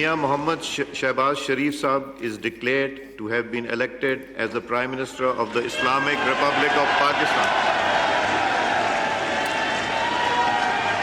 Muhammad Shahbaz Sharif Saab is declared to have been elected as the Prime Minister of the Islamic Republic of Pakistan.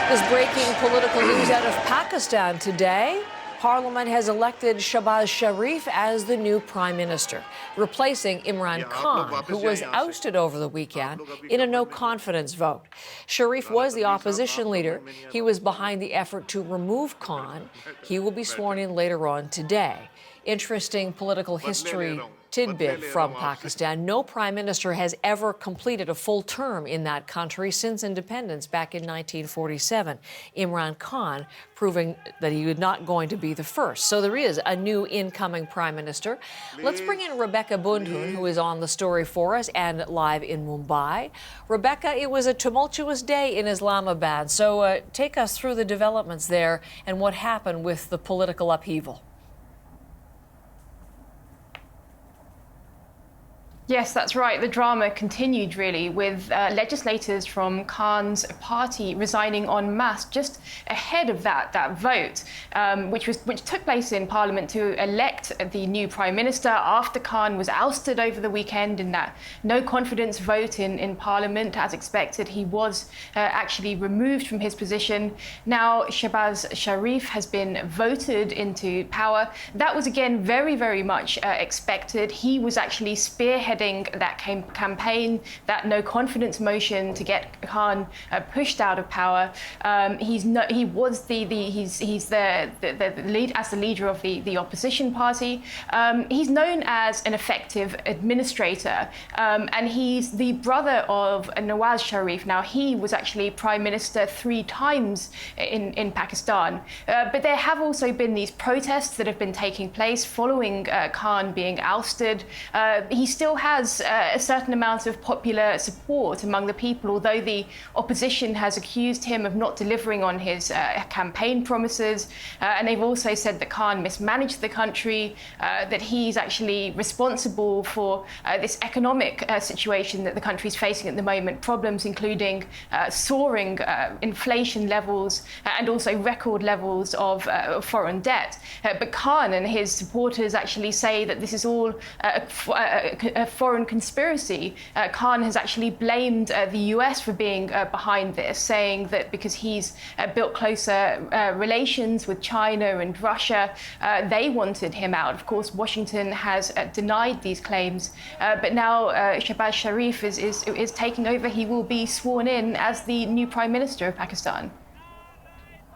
There's breaking political news out of Pakistan today. Parliament has elected Shahbaz Sharif as the new Prime Minister, replacing Imran Khan, who was ousted over the weekend in a no-confidence vote. Sharif was the opposition leader. He was behind the effort to remove Khan. He will be sworn in later on today. Interesting political history tidbit from Pakistan. No prime minister has ever completed a full term in that country since independence back in 1947. Imran Khan proving that he was not going to be the first. So there is a new incoming prime minister. Let's bring in Rebecca Bundhun, who is on the story for us and live in Mumbai. Rebecca, it was a tumultuous day in Islamabad. So take us through the developments there and what happened with the political upheaval. Yes, that's right. The drama continued, really, with legislators from Khan's party resigning en masse just ahead of that vote, which took place in Parliament to elect the new Prime Minister after Khan was ousted over the weekend in that no-confidence vote in Parliament. As expected, he was actually removed from his position. Now, Shahbaz Sharif has been voted into power. That was, again, very, very much expected. He was actually spearheading that campaign, that no-confidence motion to get Khan pushed out of power. He's the lead as the leader of the opposition party. He's known as an effective administrator, and he's the brother of Nawaz Sharif. Now, he was actually prime minister 3 times in Pakistan, but there have also been these protests that have been taking place following Khan being ousted. He still has a certain amount of popular support among the people, although the opposition has accused him of not delivering on his campaign promises. And they've also said that Khan mismanaged the country, that he's actually responsible for this economic situation that the country is facing at the moment, problems including soaring inflation levels and also record levels of foreign debt. But Khan and his supporters actually say that this is all a foreign conspiracy. Khan has actually blamed the US for being behind this, saying that because he's built closer relations with China and Russia, they wanted him out. Of course, Washington has denied these claims, but now Shahbaz Sharif is taking over. He will be sworn in as the new Prime Minister of Pakistan.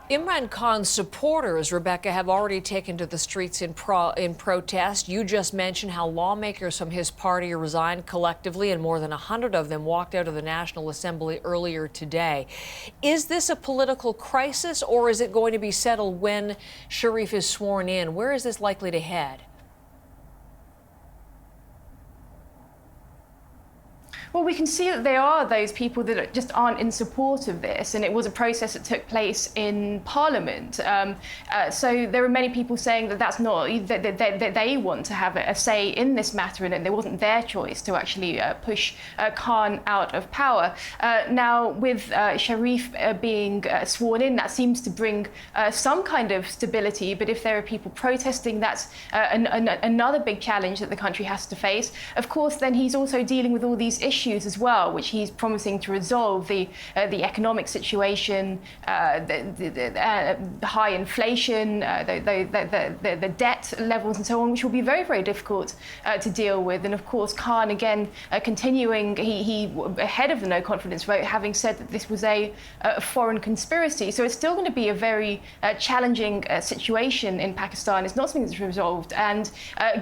Imran Khan's supporters, Rebecca, have already taken to the streets in protest. You just mentioned how lawmakers from his party resigned collectively, and more than 100 of them walked out of the National Assembly earlier today. Is this a political crisis, or is it going to be settled when Sharif is sworn in? Where is this likely to head? Well, we can see that there are those people that just aren't in support of this, and it was a process that took place in Parliament. So there are many people saying that that's not, that they want to have a say in this matter, and it wasn't their choice to actually push Khan out of power. Now, with Sharif being sworn in, that seems to bring some kind of stability, but if there are people protesting, that's another big challenge that the country has to face. Of course, then he's also dealing with all these issues as well, which he's promising to resolve: the economic situation, the high inflation, the debt levels, and so on, which will be very, very difficult to deal with. And of course, Khan again continuing, he ahead of the no confidence vote, having said that this was a foreign conspiracy. So it's still going to be a very challenging situation in Pakistan. It's not something that's resolved. And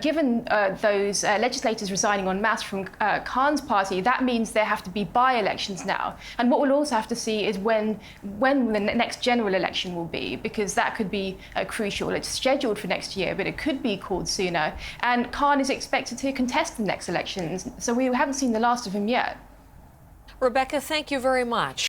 given those legislators resigning en masse from Khan's party, that means there have to be by-elections now. And what we'll also have to see is when the next general election will be, because that could be crucial. It's scheduled for next year, but it could be called sooner. And Khan is expected to contest the next elections, so we haven't seen the last of him yet. Rebecca, thank you very much.